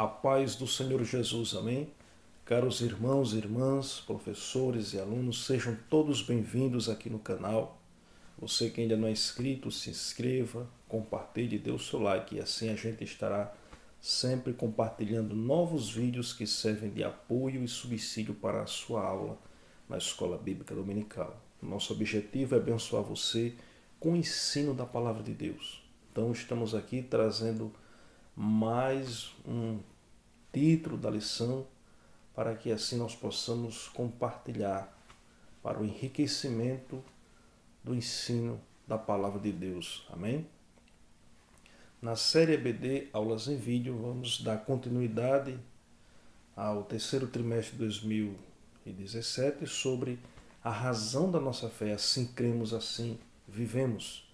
A paz do Senhor Jesus, amém? Caros irmãos e irmãs, professores e alunos, sejam todos bem-vindos aqui no canal. Você que ainda não é inscrito, se inscreva, compartilhe, dê o seu like e assim a gente estará sempre compartilhando novos vídeos que servem de apoio e subsídio para a sua aula na Escola Bíblica Dominical. Nosso objetivo é abençoar você com o ensino da Palavra de Deus. Então estamos aqui trazendo mais um título da lição para que assim nós possamos compartilhar para o enriquecimento do ensino da Palavra de Deus. Amém? Na série EBD Aulas em Vídeo, vamos dar continuidade ao terceiro trimestre de 2017 sobre a razão da nossa fé. Assim cremos, assim vivemos.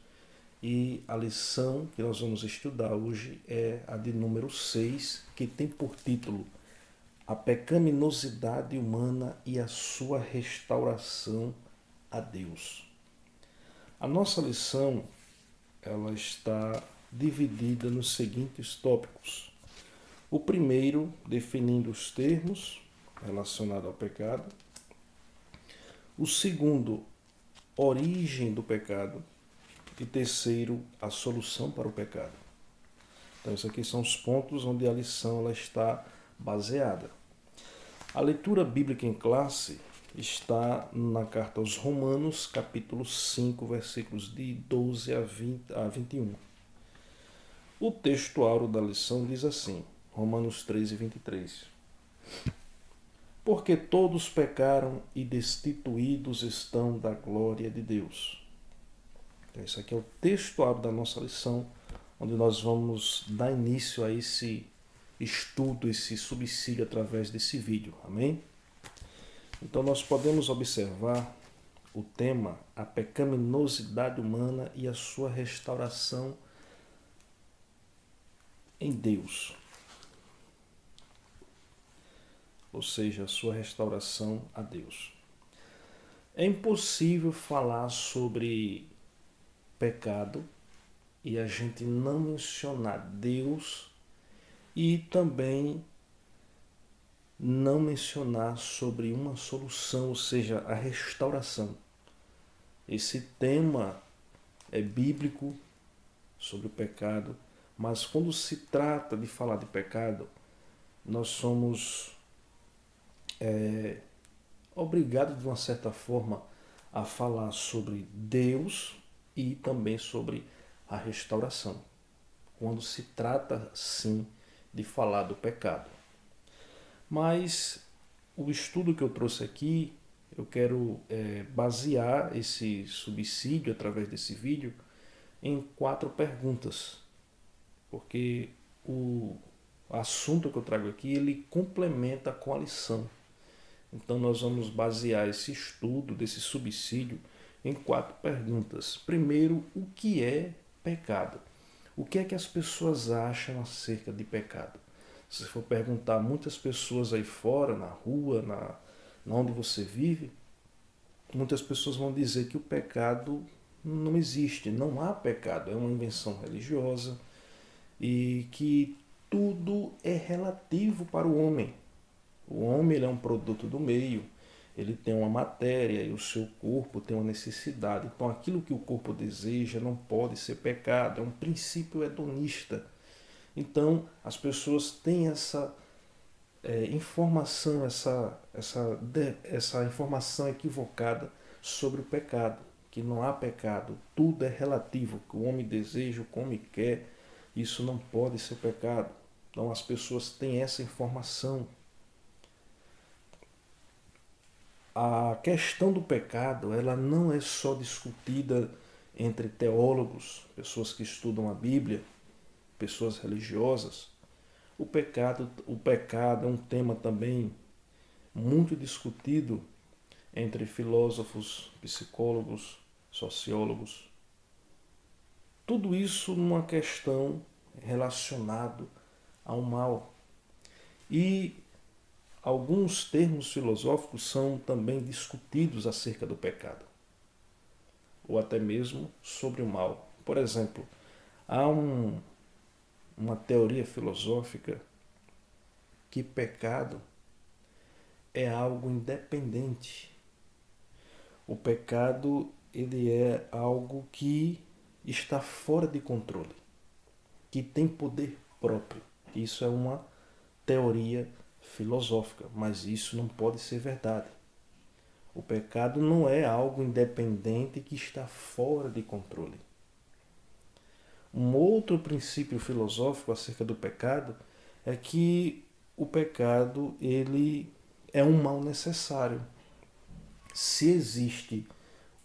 E a lição que nós vamos estudar hoje é a de número 6, que tem por título A Pecaminosidade Humana e a Sua Restauração a Deus. A nossa lição ela está dividida nos seguintes tópicos. O primeiro, definindo os termos relacionados ao pecado. O segundo, origem do pecado. E terceiro, a solução para o pecado. Então, esses aqui são os pontos onde a lição ela está baseada. A leitura bíblica em classe está na carta aos Romanos, capítulo 5, versículos de 12 a 21. O texto áureo da lição diz assim, Romanos 13, 23. Porque todos pecaram e destituídos estão da glória de Deus. Então, esse aqui é o texto áureo da nossa lição, onde nós vamos dar início a esse estudo, esse subsídio através desse vídeo. Amém? Então, nós podemos observar o tema, a pecaminosidade humana e a sua restauração em Deus. Ou seja, a sua restauração a Deus. É impossível falar sobre pecado e a gente não mencionar Deus e também não mencionar sobre uma solução, ou seja, a restauração. Esse tema é bíblico sobre o pecado, mas quando se trata de falar de pecado, nós somos obrigados de uma certa forma a falar sobre Deus e também sobre a restauração, quando se trata, sim, de falar do pecado. Mas o estudo que eu trouxe aqui, eu quero basear esse subsídio através desse vídeo em 4 perguntas, porque o assunto que eu trago aqui, ele complementa com a lição. Então nós vamos basear esse estudo desse subsídio em 4 perguntas. Primeiro, o que é pecado? O que é que as pessoas acham acerca de pecado? Se for perguntar a muitas pessoas aí fora, na rua, na onde você vive, muitas pessoas vão dizer que o pecado não existe, não há pecado, é uma invenção religiosa e que tudo é relativo para o homem. O homem ele é um produto do meio, ele tem uma matéria e o seu corpo tem uma necessidade. Então aquilo que o corpo deseja não pode ser pecado, é um princípio hedonista. Então as pessoas têm essa informação, essa informação equivocada sobre o pecado, que não há pecado, tudo é relativo, o que o homem deseja, o que o homem quer, isso não pode ser pecado. Então as pessoas têm essa informação. A questão do pecado, ela não é só discutida entre teólogos, pessoas que estudam a Bíblia, pessoas religiosas. O pecado é um tema também muito discutido entre filósofos, psicólogos, sociólogos. Tudo isso numa questão relacionada ao mal. E alguns termos filosóficos são também discutidos acerca do pecado, ou até mesmo sobre o mal. Por exemplo, há uma teoria filosófica que pecado é algo independente. O pecado, ele é algo que está fora de controle, que tem poder próprio. Isso é uma teoria filosófica, mas isso não pode ser verdade. O pecado não é algo independente que está fora de controle. Um outro princípio filosófico acerca do pecado é que o pecado ele é um mal necessário. Se existe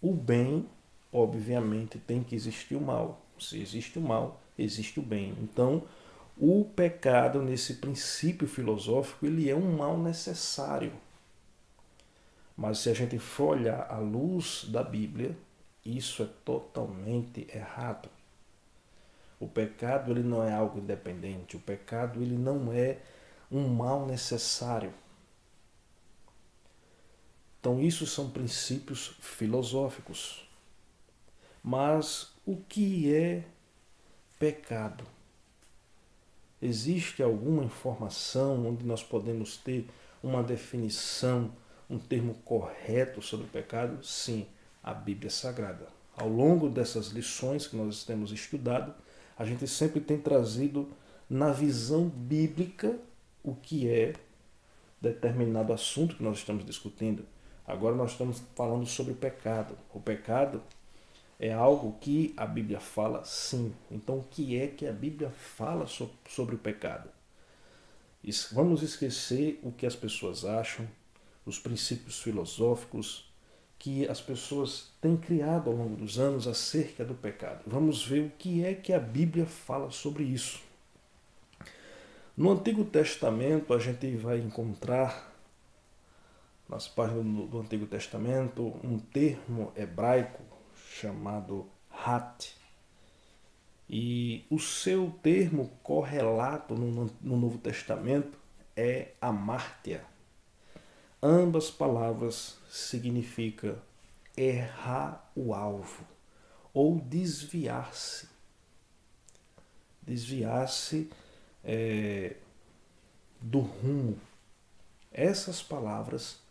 o bem, obviamente tem que existir o mal. Se existe o mal, existe o bem. Então, o pecado, nesse princípio filosófico, ele é um mal necessário. Mas se a gente for olhar à luz da Bíblia, isso é totalmente errado. O pecado ele não é algo independente. O pecado ele não é um mal necessário. Então, isso são princípios filosóficos. Mas o que é pecado? Existe alguma informação onde nós podemos ter uma definição, um termo correto sobre o pecado? Sim, a Bíblia Sagrada. Ao longo dessas lições que nós temos estudado, a gente sempre tem trazido na visão bíblica o que é determinado assunto que nós estamos discutindo. Agora nós estamos falando sobre o pecado. O pecado é algo que a Bíblia fala, sim. Então, o que é que a Bíblia fala sobre o pecado? Vamos esquecer o que as pessoas acham, os princípios filosóficos que as pessoas têm criado ao longo dos anos acerca do pecado. Vamos ver o que é que a Bíblia fala sobre isso. No Antigo Testamento, a gente vai encontrar, nas páginas do Antigo Testamento, um termo hebraico chamado hat. E o seu termo correlato no Novo Testamento é amártia. Ambas palavras significam errar o alvo ou desviar-se. Desviar-se do rumo. Essas palavras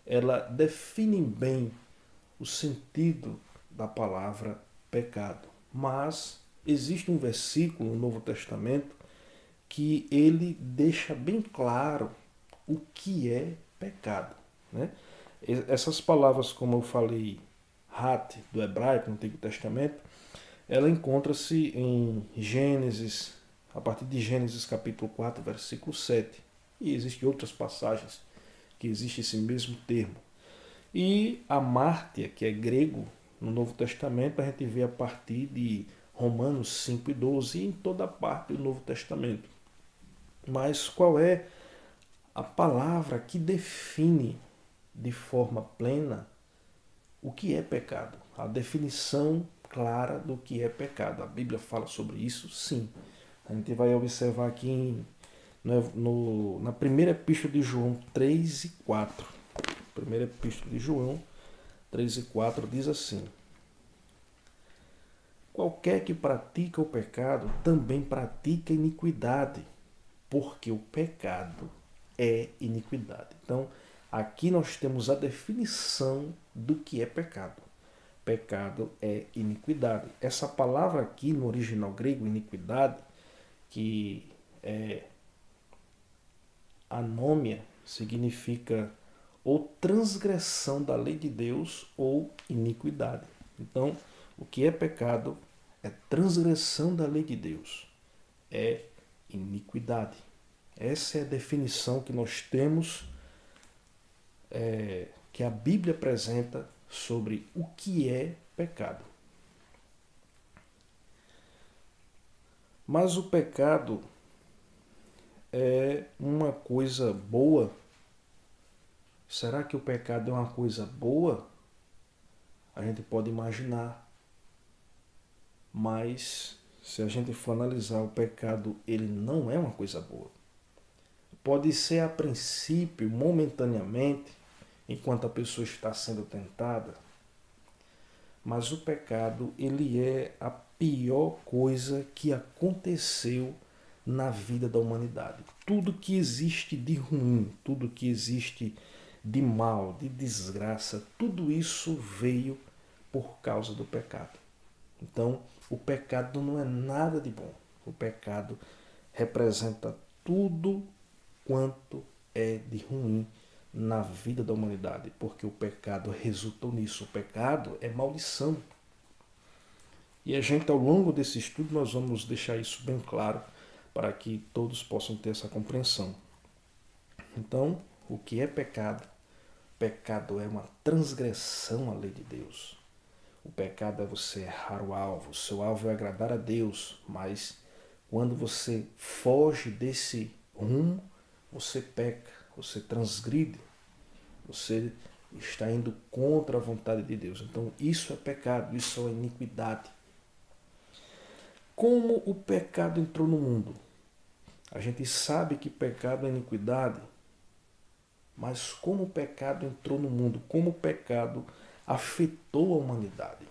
ela definem bem o sentido da palavra pecado. Mas existe um versículo no Novo Testamento que ele deixa bem claro o que é pecado, né? Essas palavras, como eu falei, hat, do hebraico, no Antigo Testamento, ela encontra-se em Gênesis, a partir de Gênesis capítulo 4, versículo 7. E existem outras passagens que existe esse mesmo termo. E a amártia, que é grego, no Novo Testamento, a gente vê a partir de Romanos 5 e 12 e em toda parte do Novo Testamento. Mas qual é a palavra que define de forma plena o que é pecado? A definição clara do que é pecado. A Bíblia fala sobre isso? Sim. A gente vai observar aqui na primeira epístola de João 3 e 4. Primeira epístola de João 3 e 4 diz assim: qualquer que pratica o pecado também pratica iniquidade, porque o pecado é iniquidade. Então, aqui nós temos a definição do que é pecado. Pecado é iniquidade. Essa palavra aqui no original grego, iniquidade, que é anômia, significa ou transgressão da lei de Deus ou iniquidade. Então, o que é pecado é transgressão da lei de Deus, é iniquidade. Essa é a definição que nós temos, que a Bíblia apresenta sobre o que é pecado. Mas o pecado é uma coisa boa? Será que o pecado é uma coisa boa? A gente pode imaginar. Mas se a gente for analisar o pecado, ele não é uma coisa boa. Pode ser a princípio, momentaneamente, enquanto a pessoa está sendo tentada, mas o pecado ele é a pior coisa que aconteceu na vida da humanidade. Tudo que existe de ruim, tudo que existe de mal, de desgraça, tudo isso veio por causa do pecado. Então, o pecado não é nada de bom. O pecado representa tudo quanto é de ruim na vida da humanidade, porque o pecado resultou nisso. O pecado é maldição. E a gente, ao longo desse estudo, nós vamos deixar isso bem claro para que todos possam ter essa compreensão. Então, o que é pecado? Pecado é uma transgressão à lei de Deus. O pecado é você errar o alvo. O seu alvo é agradar a Deus, mas quando você foge desse rumo, você peca, você transgride, você está indo contra a vontade de Deus. Então, isso é pecado, isso é iniquidade. Como o pecado entrou no mundo? A gente sabe que pecado é iniquidade, mas como o pecado entrou no mundo? Como o pecado afetou a humanidade?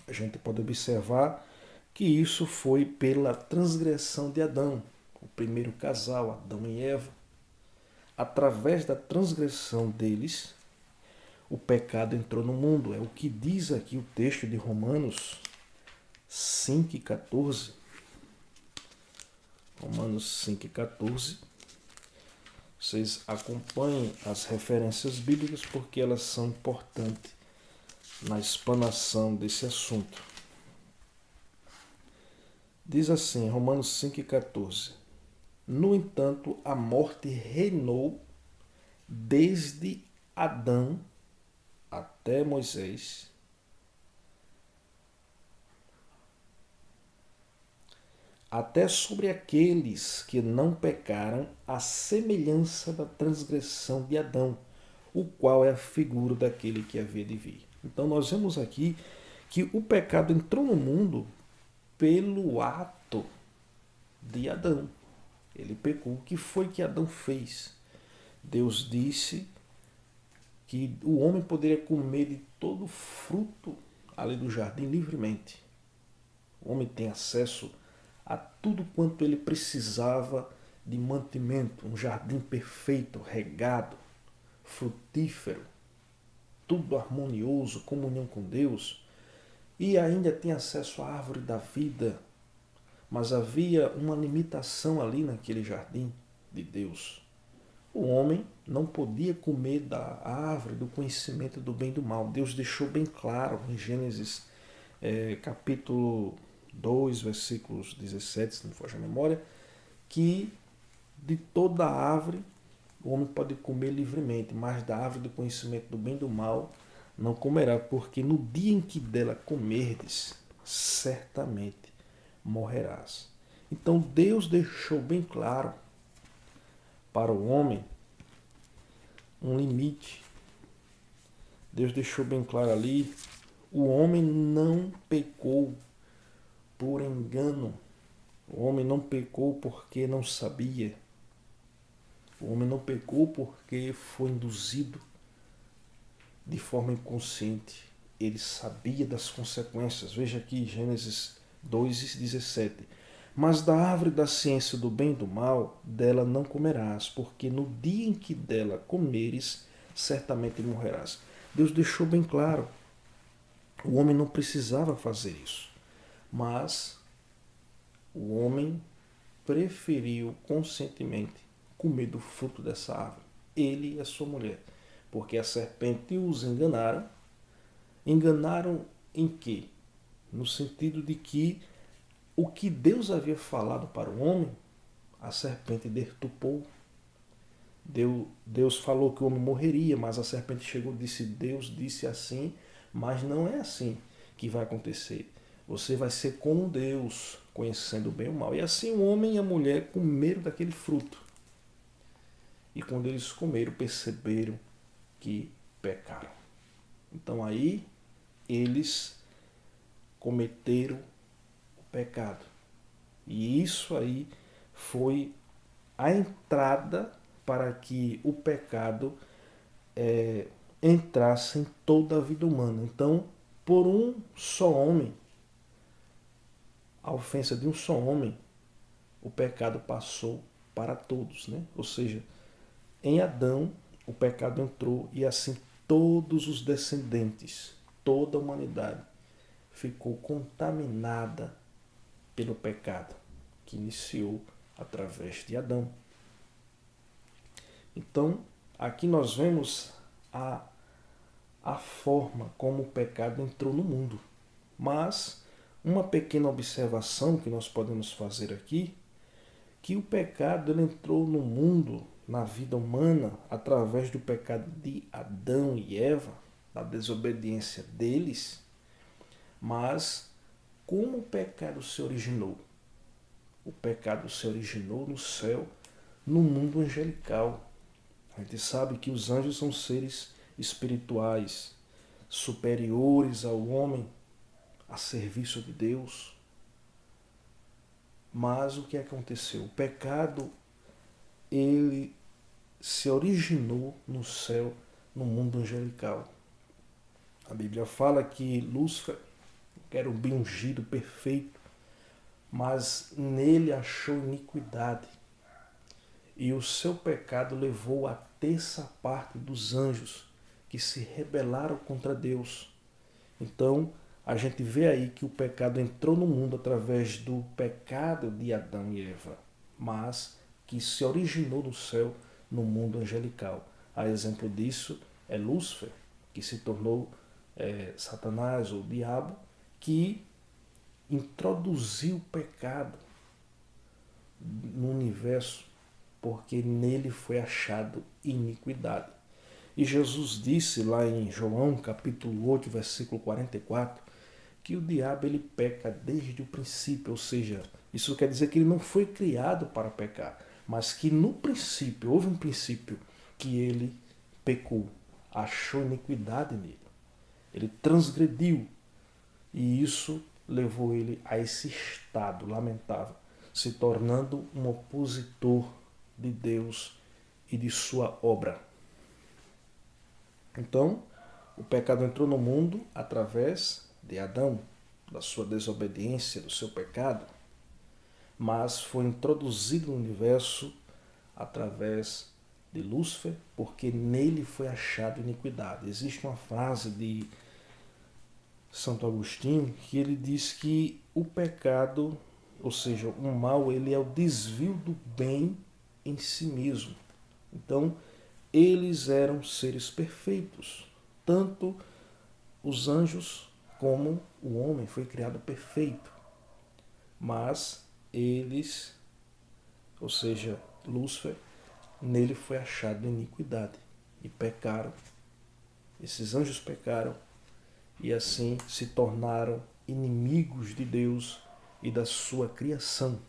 A gente pode observar que isso foi pela transgressão de Adão, o primeiro casal, Adão e Eva. Através da transgressão deles, o pecado entrou no mundo. É o que diz aqui o texto de Romanos 5,14. Romanos 5,14. Vocês acompanhem as referências bíblicas porque elas são importantes na explanação desse assunto. Diz assim, Romanos 5,14. No entanto, a morte reinou desde Adão até Moisés, até sobre aqueles que não pecaram, à semelhança da transgressão de Adão, o qual é a figura daquele que havia de vir. Então nós vemos aqui que o pecado entrou no mundo pelo ato de Adão. Ele pecou. O que foi que Adão fez? Deus disse que o homem poderia comer de todo fruto ali do jardim livremente. O homem tem acesso a tudo quanto ele precisava de mantimento, um jardim perfeito, regado, frutífero, tudo harmonioso, comunhão com Deus, e ainda tem acesso à árvore da vida. Mas havia uma limitação ali naquele jardim de Deus. O homem não podia comer da árvore do conhecimento do bem e do mal. Deus deixou bem claro em Gênesis capítulo 2, versículos 17, se não for a memória, que de toda árvore o homem pode comer livremente, mas da árvore do conhecimento do bem e do mal não comerá, porque no dia em que dela comerdes, certamente morrerás. Então Deus deixou bem claro para o homem um limite. Deus deixou bem claro ali, o homem não pecou por engano. O homem não pecou porque não sabia. O homem não pecou porque foi induzido de forma inconsciente. Ele sabia das consequências. Veja aqui Gênesis 2,17. Mas da árvore da ciência do bem e do mal, dela não comerás, porque no dia em que dela comeres, certamente morrerás. Deus deixou bem claro. O homem não precisava fazer isso. Mas o homem preferiu conscientemente comer do fruto dessa árvore, ele e a sua mulher, porque a serpente os enganaram. Enganaram em quê? No sentido de que o que Deus havia falado para o homem, a serpente deturpou. Deus falou que o homem morreria, mas a serpente chegou e disse, Deus disse assim, mas não é assim que vai acontecer. Você vai ser como Deus, conhecendo o bem e o mal. E assim o homem e a mulher comeram daquele fruto. E quando eles comeram, perceberam que pecaram. Então aí eles cometeram o pecado. E isso aí foi a entrada para que o pecado entrasse em toda a vida humana. Então, por um só homem, a ofensa de um só homem o pecado passou para todos, né? Ou seja, em Adão o pecado entrou e assim todos os descendentes, toda a humanidade ficou contaminada pelo pecado que iniciou através de Adão. Então, aqui nós vemos a forma como o pecado entrou no mundo. Mas uma pequena observação que nós podemos fazer aqui, que o pecado ele entrou no mundo, na vida humana, através do pecado de Adão e Eva, da desobediência deles. Mas como o pecado se originou? O pecado se originou no céu, no mundo angelical. A gente sabe que os anjos são seres espirituais, superiores ao homem, a serviço de Deus. Mas o que aconteceu? O pecado, ele se originou no céu, no mundo angelical. A Bíblia fala que Lúcifer era o bem ungido, perfeito, mas nele achou iniquidade. E o seu pecado levou a terça parte dos anjos que se rebelaram contra Deus. Então, a gente vê aí que o pecado entrou no mundo através do pecado de Adão e Eva, mas que se originou no céu, no mundo angelical. A exemplo disso é Lúcifer, que se tornou Satanás ou diabo, que introduziu o pecado no universo, porque nele foi achado iniquidade. E Jesus disse lá em João capítulo 8, versículo 44, que o diabo ele peca desde o princípio, ou seja, isso quer dizer que ele não foi criado para pecar, mas que no princípio, houve um princípio que ele pecou, achou iniquidade nele. Ele transgrediu e isso levou ele a esse estado lamentável, se tornando um opositor de Deus e de sua obra. Então, o pecado entrou no mundo através de Adão, da sua desobediência, do seu pecado, mas foi introduzido no universo através de Lúcifer, porque nele foi achado iniquidade. Existe uma frase de Santo Agostinho que ele diz que o pecado, ou seja, o mal, ele é o desvio do bem em si mesmo. Então, eles eram seres perfeitos, tanto os anjos como o homem foi criado perfeito. Mas eles, ou seja, Lúcifer, nele foi achado iniquidade e pecaram. Esses anjos pecaram e assim se tornaram inimigos de Deus e da sua criação.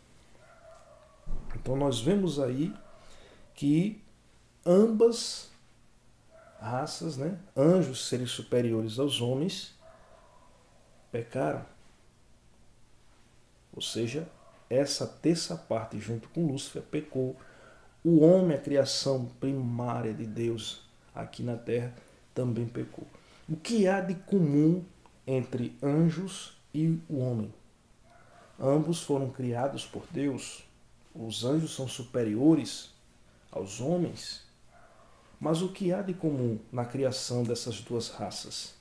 Então nós vemos aí que ambas raças, né, anjos, seres superiores aos homens, pecaram. Ou seja, essa terça parte junto com Lúcifer pecou. O homem, a criação primária de Deus aqui na terra, também pecou. O que há de comum entre anjos e o homem? Ambos foram criados por Deus. Os anjos são superiores aos homens. Mas o que há de comum na criação dessas duas raças?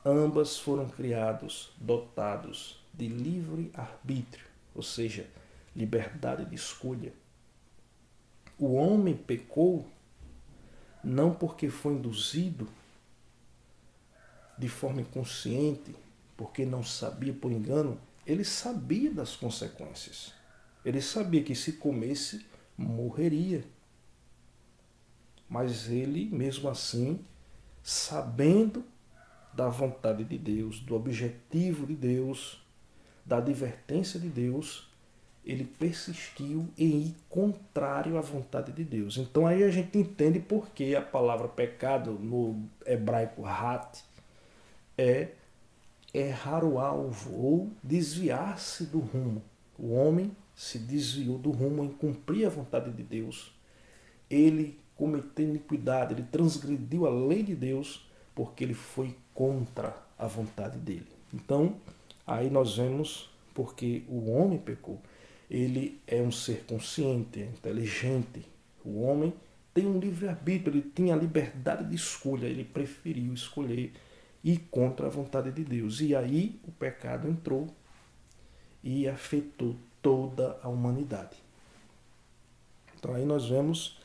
Ambas foram criados, dotados de livre arbítrio, ou seja, liberdade de escolha. O homem pecou não porque foi induzido de forma inconsciente, porque não sabia por engano, ele sabia das consequências. Ele sabia que se comesse, morreria. Mas ele, mesmo assim, sabendo da vontade de Deus, do objetivo de Deus, da advertência de Deus, ele persistiu em ir contrário à vontade de Deus. Então aí a gente entende por que a palavra pecado no hebraico hat é errar o alvo ou desviar-se do rumo. O homem se desviou do rumo em cumprir a vontade de Deus. Ele cometeu iniquidade, ele transgrediu a lei de Deus porque ele foi contra a vontade dele. Então, aí nós vemos porque o homem pecou. ele é um ser consciente, é inteligente. O homem tem um livre-arbítrio, ele tinha a liberdade de escolha, ele preferiu escolher ir contra a vontade de Deus. E aí o pecado entrou e afetou toda a humanidade. Então aí nós vemos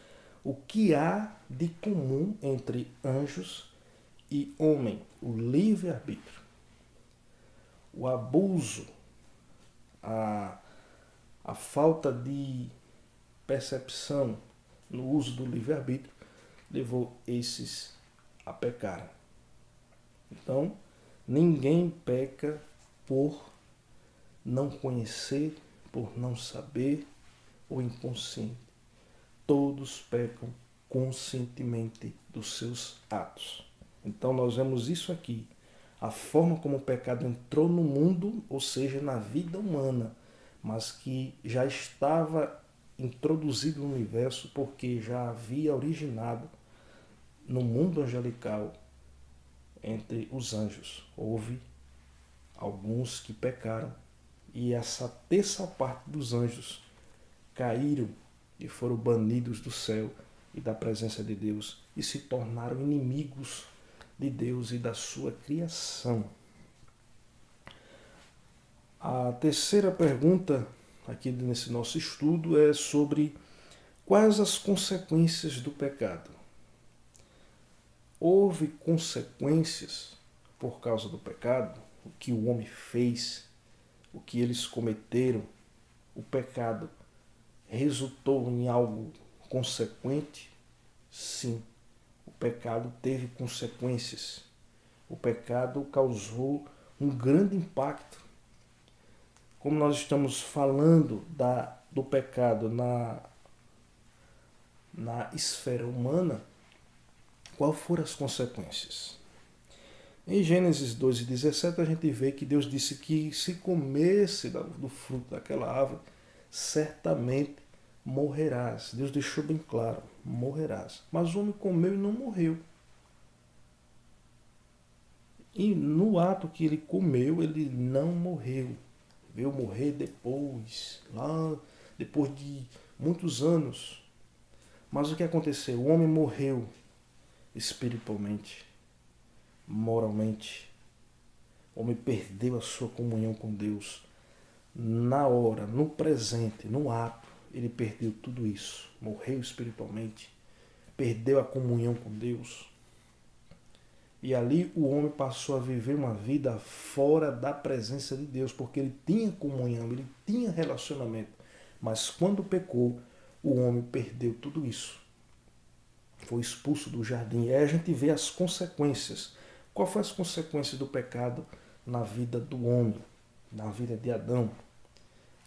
o que há de comum entre anjos e homem, o livre-arbítrio. O abuso, a falta de percepção no uso do livre-arbítrio levou esses a pecar. Então, ninguém peca por não conhecer, por não saber ou inconsciente. Todos pecam conscientemente dos seus atos. Então nós vemos isso aqui. A forma como o pecado entrou no mundo, ou seja, na vida humana, mas que já estava introduzido no universo porque já havia originado no mundo angelical entre os anjos. Houve alguns que pecaram e essa terça parte dos anjos caíram e foram banidos do céu e da presença de Deus e se tornaram inimigos de Deus e da sua criação. A terceira pergunta aqui nesse nosso estudo é sobre quais as consequências do pecado. Houve consequências por causa do pecado? O que o homem fez, o que eles cometeram, o pecado resultou em algo consequente? Sim, o pecado teve consequências. O pecado causou um grande impacto. Como nós estamos falando do pecado na esfera humana, quais foram as consequências? Em Gênesis 2:17 a gente vê que Deus disse que se comesse do fruto daquela árvore, certamente morrerás. Deus deixou bem claro, morrerás. Mas o homem comeu e não morreu. E no ato que ele comeu, ele não morreu. Veio morrer depois, lá depois de muitos anos. Mas o que aconteceu? O homem morreu espiritualmente, moralmente. O homem perdeu a sua comunhão com Deus. Na hora, no presente, no ato, ele perdeu tudo isso. Morreu espiritualmente, perdeu a comunhão com Deus. E ali o homem passou a viver uma vida fora da presença de Deus, porque ele tinha comunhão, ele tinha relacionamento. Mas quando pecou, o homem perdeu tudo isso. Foi expulso do jardim. E aí a gente vê as consequências. Qual foi as consequências do pecado na vida do homem, na vida de Adão?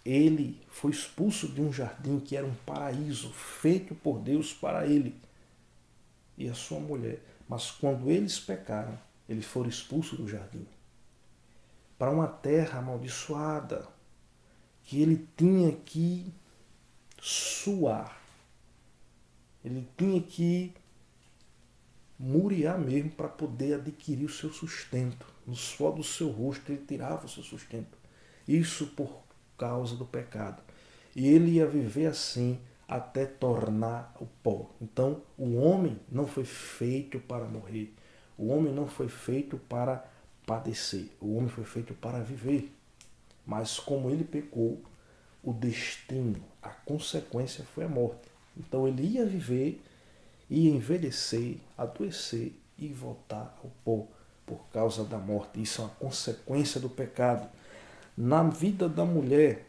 Ele foi expulso de um jardim que era um paraíso, feito por Deus para ele e a sua mulher. Mas quando eles pecaram, eles foram expulsos do jardim para uma terra amaldiçoada, que ele tinha que suar, ele tinha que muriar mesmo para poder adquirir o seu sustento. No suor do seu rosto ele tirava o seu sustento. Isso por causa do pecado. E ele ia viver assim até tornar o pó. Então, o homem não foi feito para morrer. O homem não foi feito para padecer. O homem foi feito para viver. Mas como ele pecou, o destino, a consequência foi a morte. Então ele ia viver, ia envelhecer, adoecer e voltar ao pó por causa da morte. Isso é uma consequência do pecado. Na vida da mulher,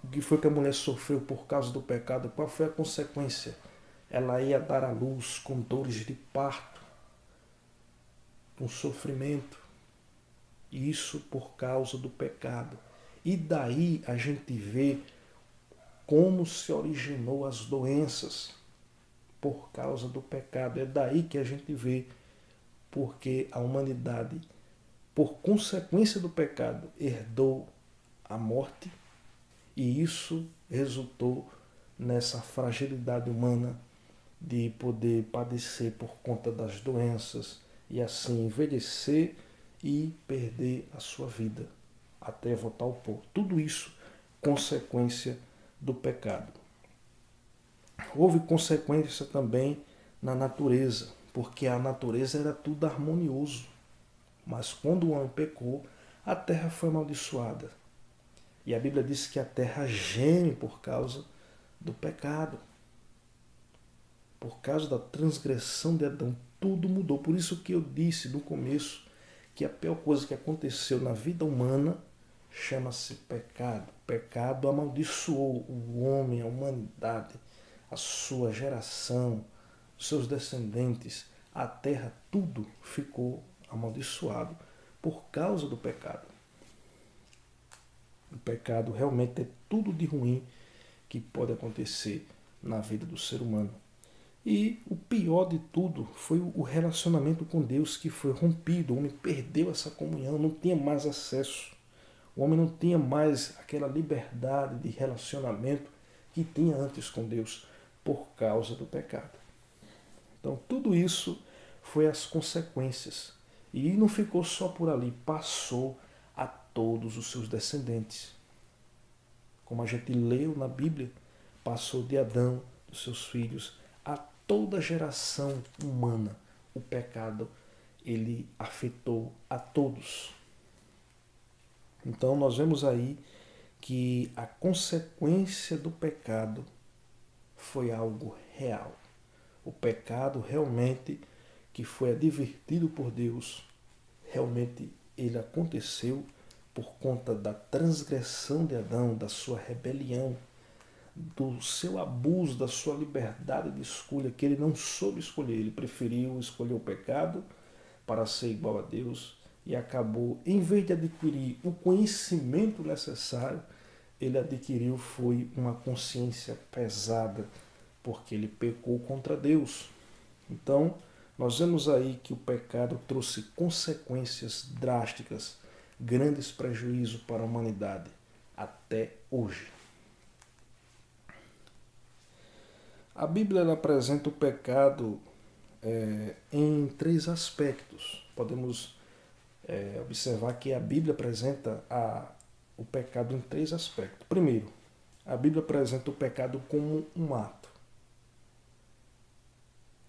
o que foi que a mulher sofreu por causa do pecado? Qual foi a consequência? Ela ia dar à luz com dores de parto, com sofrimento. Isso por causa do pecado. E daí a gente vê como se originou as doenças por causa do pecado. É daí que a gente vê porque a humanidade, por consequência do pecado, herdou a morte. E isso resultou nessa fragilidade humana de poder padecer por conta das doenças e assim envelhecer e perder a sua vida até voltar ao pó. Tudo isso consequência do pecado. Houve consequência também na natureza, porque a natureza era tudo harmonioso. Mas quando o homem pecou, a terra foi amaldiçoada. E a Bíblia diz que a terra geme por causa do pecado. Por causa da transgressão de Adão, tudo mudou. Por isso que eu disse no começo que a pior coisa que aconteceu na vida humana chama-se pecado. O pecado amaldiçoou o homem, a humanidade, a sua geração, os seus descendentes, a terra, tudo ficou amaldiçoado por causa do pecado. O pecado realmente é tudo de ruim que pode acontecer na vida do ser humano. E o pior de tudo foi o relacionamento com Deus que foi rompido. O homem perdeu essa comunhão, não tinha mais acesso. O homem não tinha mais aquela liberdade de relacionamento que tinha antes com Deus por causa do pecado. Então tudo isso foi as consequências. E não ficou só por ali, passou a todos os seus descendentes. Como a gente leu na Bíblia, passou de Adão, dos seus filhos, a toda a geração humana. O pecado, ele afetou a todos. Então nós vemos aí que a consequência do pecado foi algo real. O pecado realmente que foi advertido por Deus, realmente ele aconteceu por conta da transgressão de Adão, da sua rebelião, do seu abuso, da sua liberdade de escolha, que ele não soube escolher. Ele preferiu escolher o pecado para ser igual a Deus e acabou, em vez de adquirir o conhecimento necessário, ele adquiriu foi uma consciência pesada, porque ele pecou contra Deus. Então, nós vemos aí que o pecado trouxe consequências drásticas, grandes prejuízos para a humanidade até hoje. A Bíblia ela apresenta o pecado em três aspectos. Podemos observar que a Bíblia apresenta o pecado em três aspectos. Primeiro, a Bíblia apresenta o pecado como um ato.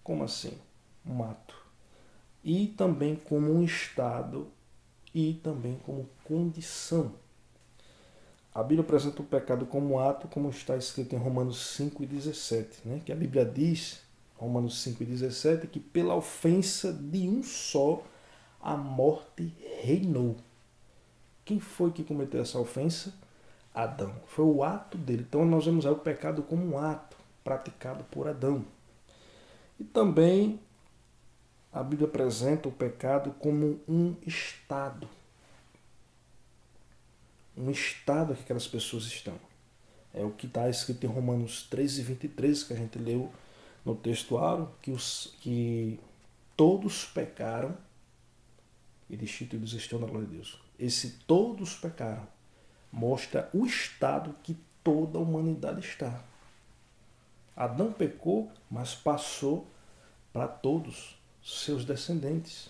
Como assim? Um ato. E também como um estado e também como condição. A Bíblia apresenta o pecado como ato, como está escrito em Romanos 5,17, né? Que a Bíblia diz, Romanos 5,17, que pela ofensa de um só a morte reinou. Quem foi que cometeu essa ofensa? Adão. Foi o ato dele. Então nós vemos aí o pecado como um ato praticado por Adão. E também a Bíblia apresenta o pecado como um estado. Um estado que aquelas pessoas estão. É o que está escrito em Romanos 13:23, que a gente leu no textuário, que todos pecaram e destituídos estão da glória de Deus. Esse todos pecaram mostra o estado que toda a humanidade está. Adão pecou, mas passou para todos seus descendentes.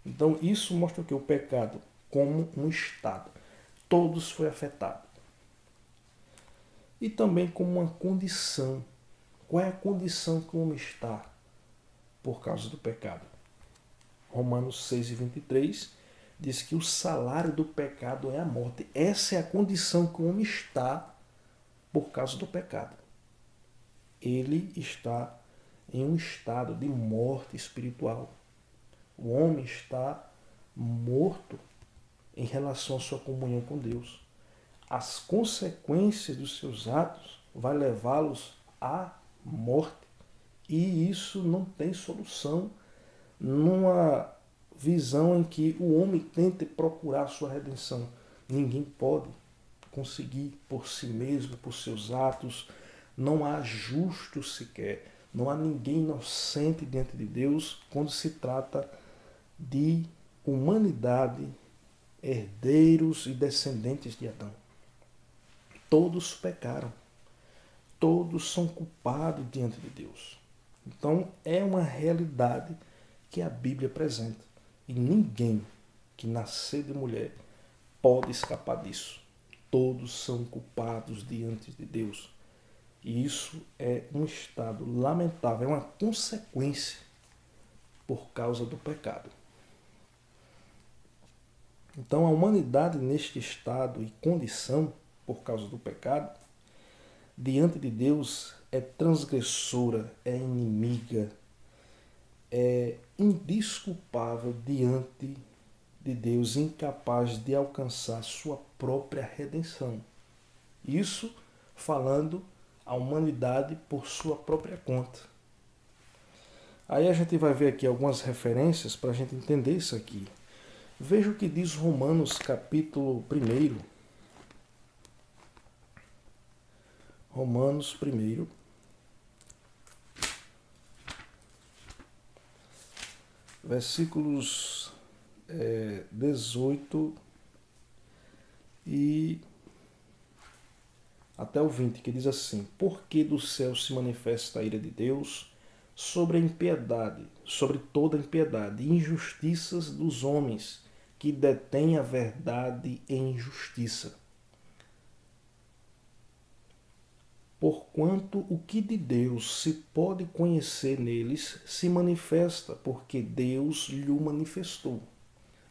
Então isso mostra que o pecado como um estado. Todos foi afetado. E também como uma condição. Qual é a condição que o homem está por causa do pecado? Romanos 6:23 diz que o salário do pecado é a morte. Essa é a condição que o homem está por causa do pecado. Ele está em um estado de morte espiritual. O homem está morto em relação à sua comunhão com Deus. As consequências dos seus atos vai levá-los à morte. E isso não tem solução numa visão em que o homem tente procurar a sua redenção. Ninguém pode conseguir por si mesmo, por seus atos. Não há justo sequer. Não há ninguém inocente diante de Deus quando se trata de humanidade, herdeiros e descendentes de Adão. Todos pecaram. Todos são culpados diante de Deus. Então é uma realidade que a Bíblia apresenta. E ninguém que nascer de mulher pode escapar disso. todos são culpados diante de Deus. E isso é um estado lamentável, é uma consequência por causa do pecado. Então, a humanidade neste estado e condição, por causa do pecado, diante de Deus é transgressora, é inimiga, é indesculpável diante de Deus, incapaz de alcançar sua própria redenção. Isso falando a humanidade por sua própria conta. Aí a gente vai ver aqui algumas referências para a gente entender isso aqui. Veja o que diz Romanos capítulo 1. Romanos 1. Versículos 18 e até o 20, que diz assim: porque do céu se manifesta a ira de Deus sobre a impiedade, sobre toda a impiedade e injustiças dos homens que detêm a verdade em injustiça. Porquanto o que de Deus se pode conhecer neles se manifesta, porque Deus lhe manifestou.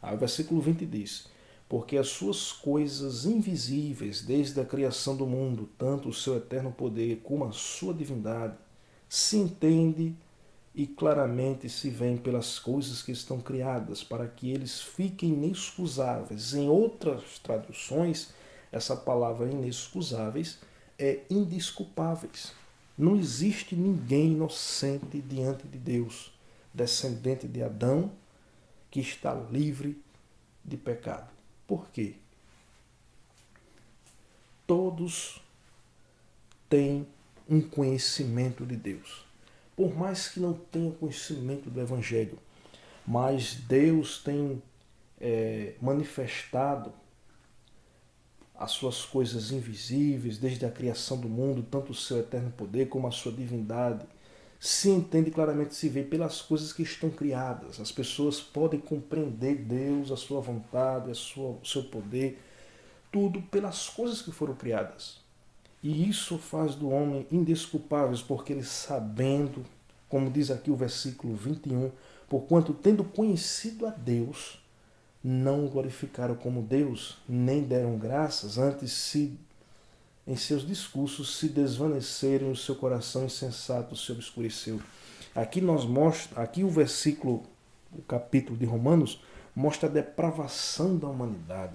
Aí o versículo 20 diz: porque as suas coisas invisíveis, desde a criação do mundo, tanto o seu eterno poder como a sua divindade, se entende e claramente se vêem pelas coisas que estão criadas, para que eles fiquem inexcusáveis. Em outras traduções, essa palavra inexcusáveis é indesculpáveis. Não existe ninguém inocente diante de Deus, descendente de Adão, que está livre de pecado. Por quê? Todos têm um conhecimento de Deus. Por mais que não tenham conhecimento do Evangelho, mas Deus tem manifestado as suas coisas invisíveis, desde a criação do mundo, tanto o seu eterno poder como a sua divindade, se entende claramente, se vê pelas coisas que estão criadas. As pessoas podem compreender Deus, a sua vontade, o seu poder, tudo pelas coisas que foram criadas. E isso faz do homem indesculpável, porque ele sabendo, como diz aqui o versículo 21, porquanto tendo conhecido a Deus, não o glorificaram como Deus, nem deram graças, antes em seus discursos se desvaneceram, o seu coração insensato se obscureceu. Aqui o versículo, o capítulo de Romanos, mostra a depravação da humanidade,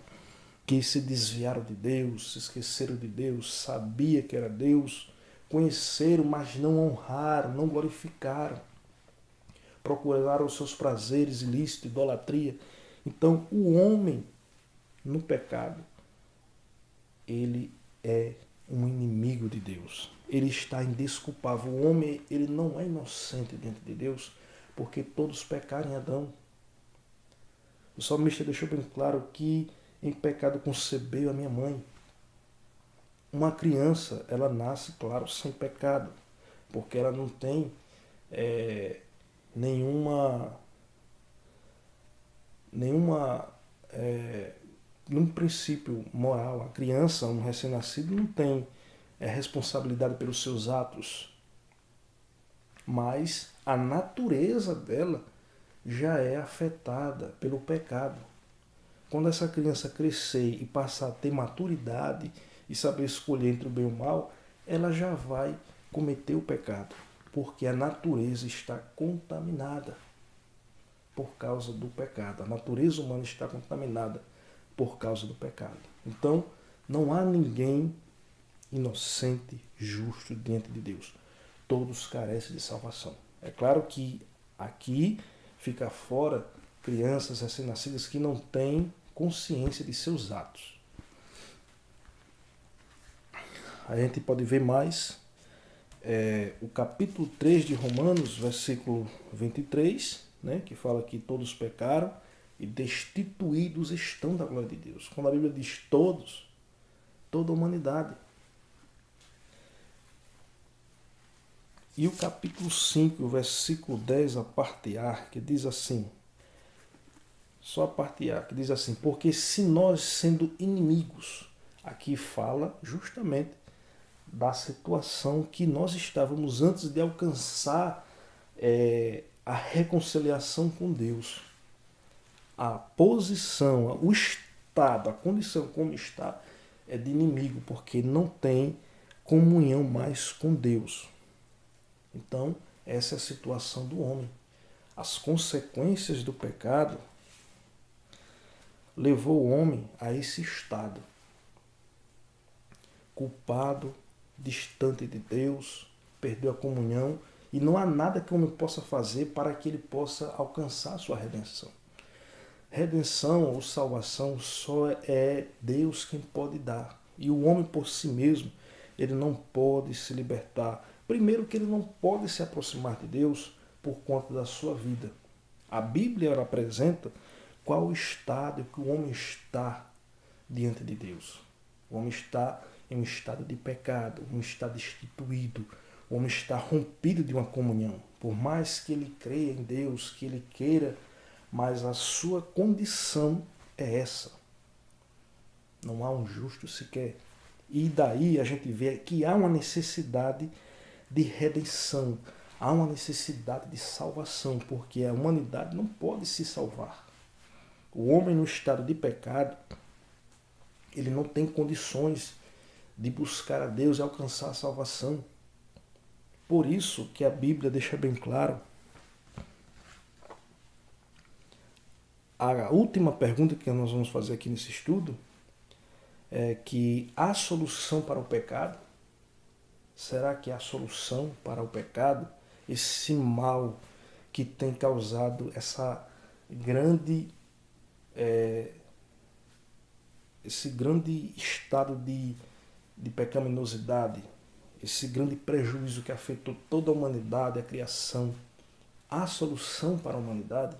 que se desviaram de Deus, se esqueceram de Deus, sabia que era Deus, conheceram, mas não honraram, não glorificaram, procuraram os seus prazeres ilícitos, idolatria. Então, o homem no pecado, ele é um inimigo de Deus. Ele está indesculpável. O homem, ele não é inocente diante de Deus, porque todos pecaram em Adão. O salmista deixou bem claro que em pecado concebeu a minha mãe. Uma criança, ela nasce, claro, sem pecado, porque ela não tem nenhum princípio moral. A criança, um recém-nascido, não tem responsabilidade pelos seus atos, mas a natureza dela já é afetada pelo pecado. Quando essa criança crescer e passar a ter maturidade e saber escolher entre o bem e o mal, ela já vai cometer o pecado, porque a natureza está contaminada por causa do pecado. A natureza humana está contaminada por causa do pecado. Então, não há ninguém inocente, justo diante de Deus. Todos carecem de salvação. É claro que aqui fica fora crianças recém-nascidas que não têm consciência de seus atos. A gente pode ver mais o capítulo 3 de Romanos, versículo 23, né, que fala que todos pecaram e destituídos estão da glória de Deus. Quando a Bíblia diz todos, toda a humanidade. E o capítulo 5, o versículo 10, a parte A, que diz assim, só a parte A, que diz assim: porque se nós, sendo inimigos, Aqui fala justamente da situação que nós estávamos antes de alcançar a reconciliação com Deus. A posição, o estado, a condição como está é de inimigo, porque não tem comunhão mais com Deus. Então, essa é a situação do homem. As consequências do pecado levou o homem a esse estado. Culpado, distante de Deus, perdeu a comunhão e não há nada que o homem possa fazer para que ele possa alcançar a sua redenção. Redenção ou salvação só é Deus quem pode dar. E o homem por si mesmo, ele não pode se libertar. Primeiro que ele não pode se aproximar de Deus por conta da sua vida. A Bíblia ela apresenta qual o estado que o homem está diante de Deus. O homem está em um estado de pecado, um estado destituído, o homem está rompido de uma comunhão. Por mais que ele creia em Deus, que ele queira, mas a sua condição é essa. Não há um justo sequer. E daí a gente vê que há uma necessidade de redenção, há uma necessidade de salvação, porque a humanidade não pode se salvar. O homem no estado de pecado, ele não tem condições de buscar a Deus e alcançar a salvação. Por isso que a Bíblia deixa bem claro. A última pergunta que nós vamos fazer aqui nesse estudo é que há solução para o pecado? Será que há solução para o pecado? Esse mal que tem causado esse grande estado de pecaminosidade, esse grande prejuízo que afetou toda a humanidade, a criação. Há solução para a humanidade?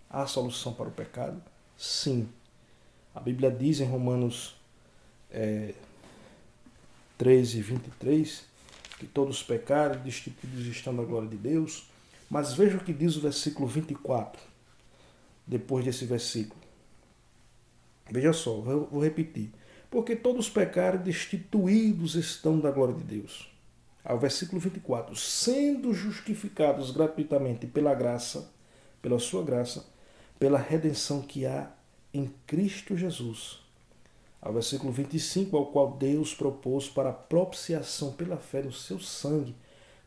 Há solução para o pecado? Sim. A Bíblia diz em Romanos 13:23 que todos pecaram e destituídos estão da glória de Deus. Mas veja o que diz o versículo 24, depois desse versículo. Veja só, vou repetir. Porque todos pecaram e destituídos estão da glória de Deus. Ao versículo 24. Sendo justificados gratuitamente pela graça, pela sua graça, pela redenção que há em Cristo Jesus. Ao versículo 25, ao qual Deus propôs para a propiciação pela fé no seu sangue,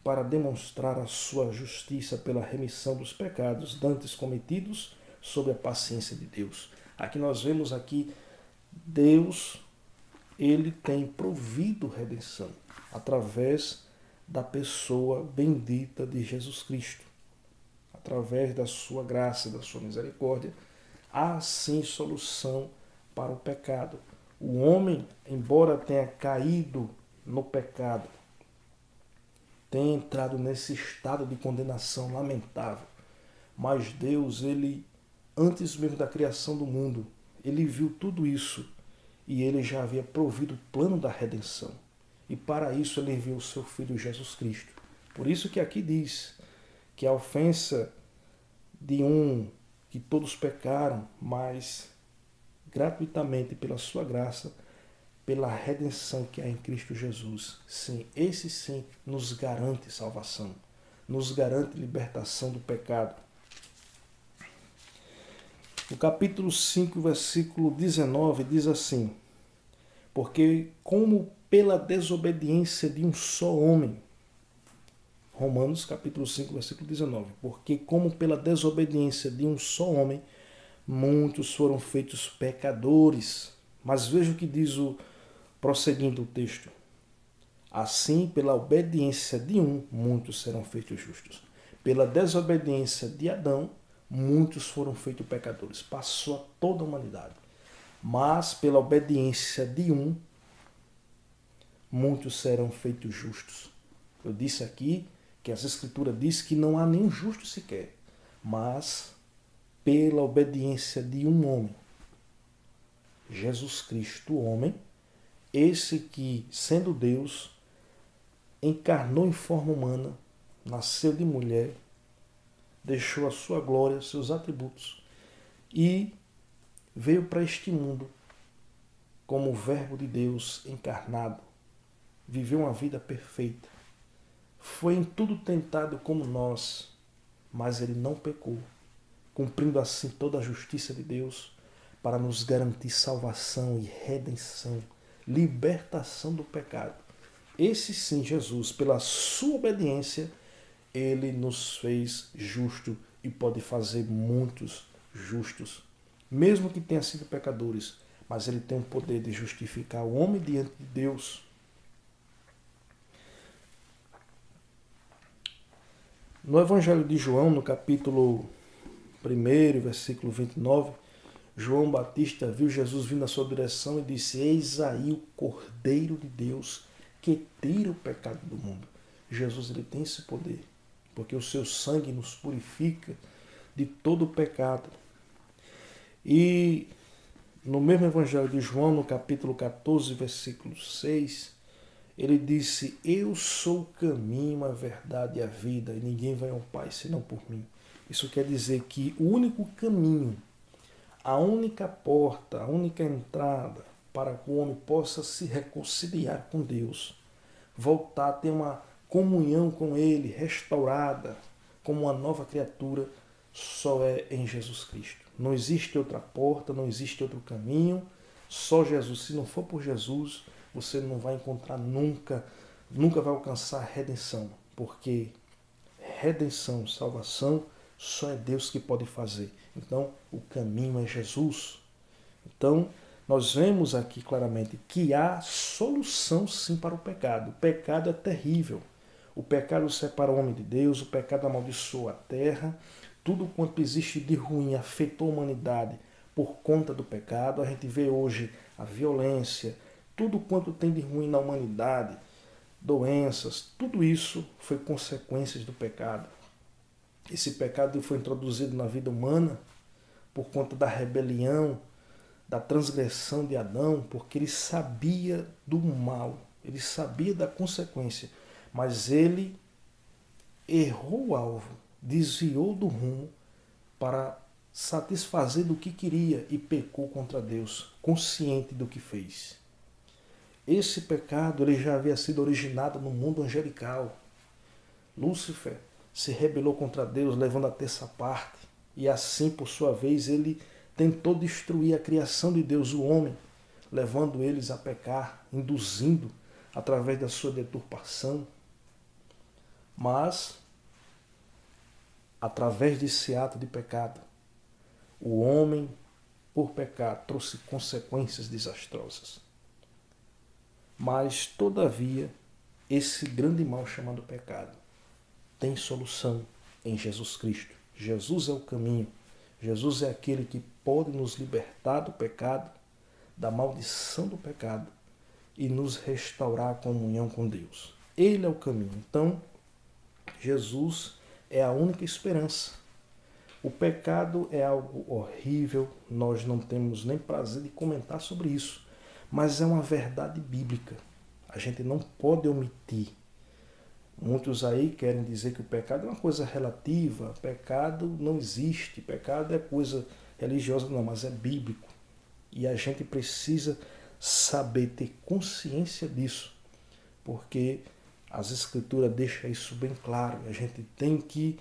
para demonstrar a sua justiça pela remissão dos pecados dantes cometidos sob a paciência de Deus. Aqui nós vemos Deus, ele tem provido redenção através da pessoa bendita de Jesus Cristo. Através da sua graça, da sua misericórdia, há sim solução para o pecado. O homem, embora tenha caído no pecado, tenha entrado nesse estado de condenação lamentável, mas Deus, ele, antes mesmo da criação do mundo, ele viu tudo isso e ele já havia provido o plano da redenção. E para isso ele enviou o seu Filho Jesus Cristo. Por isso que aqui diz que a ofensa de que todos pecaram, mas gratuitamente pela sua graça, pela redenção que há em Cristo Jesus. Sim, esse sim nos garante salvação, nos garante libertação do pecado. No capítulo 5, versículo 19, diz assim: porque como pela desobediência de um só homem, Romanos capítulo 5, versículo 19, porque como pela desobediência de um só homem, muitos foram feitos pecadores. Mas veja o que diz prosseguindo o texto. Assim, pela obediência de um, muitos serão feitos justos. Pela desobediência de Adão, muitos foram feitos pecadores. Passou a toda a humanidade. Mas pela obediência de um, muitos serão feitos justos. Eu disse aqui que as Escrituras diz que não há nenhum justo sequer, mas pela obediência de um homem, Jesus Cristo, o homem, esse que, sendo Deus, encarnou em forma humana, nasceu de mulher, deixou a sua glória, seus atributos, e veio para este mundo como o Verbo de Deus encarnado, viveu uma vida perfeita. Foi em tudo tentado como nós, mas ele não pecou, cumprindo assim toda a justiça de Deus para nos garantir salvação e redenção, libertação do pecado. Esse sim, Jesus, pela sua obediência, ele nos fez justo e pode fazer muitos justos, mesmo que tenham sido pecadores, mas ele tem o poder de justificar o homem diante de Deus. No Evangelho de João, no capítulo 1, versículo 29, João Batista viu Jesus vindo na sua direção e disse: Eis aí o Cordeiro de Deus que tira o pecado do mundo. Jesus, ele tem esse poder, porque o seu sangue nos purifica de todo o pecado. E no mesmo Evangelho de João, no capítulo 14, versículo 6, ele disse: Eu sou o caminho, a verdade e a vida, e ninguém vai ao Pai senão por mim. Isso quer dizer que o único caminho, a única porta, a única entrada para que o homem possa se reconciliar com Deus, voltar a ter uma comunhão com Ele restaurada, como uma nova criatura, só é em Jesus Cristo. Não existe outra porta, não existe outro caminho, só Jesus. Se não for por Jesus, você não vai encontrar nunca vai alcançar a redenção, porque redenção, salvação, só é Deus que pode fazer. Então, o caminho é Jesus. Então, nós vemos aqui claramente que há solução sim para o pecado. O pecado é terrível. O pecado separa o homem de Deus, o pecado amaldiçoa a terra. Tudo quanto existe de ruim afetou a humanidade por conta do pecado. A gente vê hoje a violência, tudo quanto tem de ruim na humanidade, doenças, tudo isso foi consequências do pecado. Esse pecado foi introduzido na vida humana por conta da rebelião, da transgressão de Adão, porque ele sabia do mal, ele sabia da consequência, mas ele errou o alvo, desviou do rumo para satisfazer do que queria e pecou contra Deus, consciente do que fez. Esse pecado ele já havia sido originado no mundo angelical. Lúcifer se rebelou contra Deus, levando a terça parte, e assim, por sua vez, ele tentou destruir a criação de Deus, o homem, levando eles a pecar, induzindo através da sua deturpação. Mas, através desse ato de pecado, o homem, por pecar, trouxe consequências desastrosas. Mas, todavia, esse grande mal chamado pecado tem solução em Jesus Cristo. Jesus é o caminho. Jesus é aquele que pode nos libertar do pecado, da maldição do pecado e nos restaurar a comunhão com Deus. Ele é o caminho. Então, Jesus é a única esperança. O pecado é algo horrível, nós não temos nem prazer de comentar sobre isso, mas é uma verdade bíblica. A gente não pode omitir. Muitos aí querem dizer que o pecado é uma coisa relativa, pecado não existe, pecado é coisa religiosa, não, mas é bíblico. E a gente precisa saber, ter consciência disso, porque as Escrituras deixam isso bem claro. A gente tem que,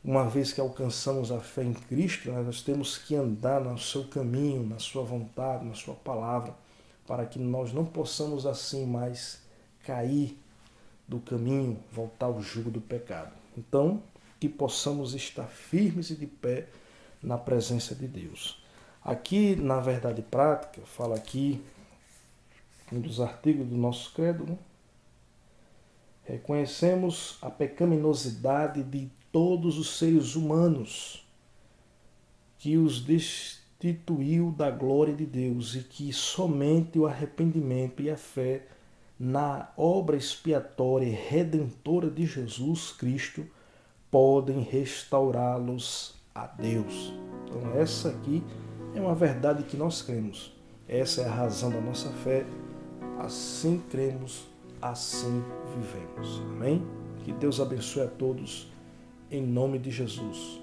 uma vez que alcançamos a fé em Cristo, nós temos que andar no seu caminho, na sua vontade, na sua palavra, para que nós não possamos assim mais cair do caminho, voltar ao jugo do pecado. Então, que possamos estar firmes e de pé na presença de Deus. Aqui, na verdade prática, fala aqui, um dos artigos do nosso credo, né? Reconhecemos a pecaminosidade de todos os seres humanos, que os destituiu da glória de Deus, e que somente o arrependimento e a fé na obra expiatória e redentora de Jesus Cristo podem restaurá-los a Deus. Então essa aqui é uma verdade que nós cremos. Essa é a razão da nossa fé. Assim cremos, assim vivemos. Amém? Que Deus abençoe a todos, em nome de Jesus.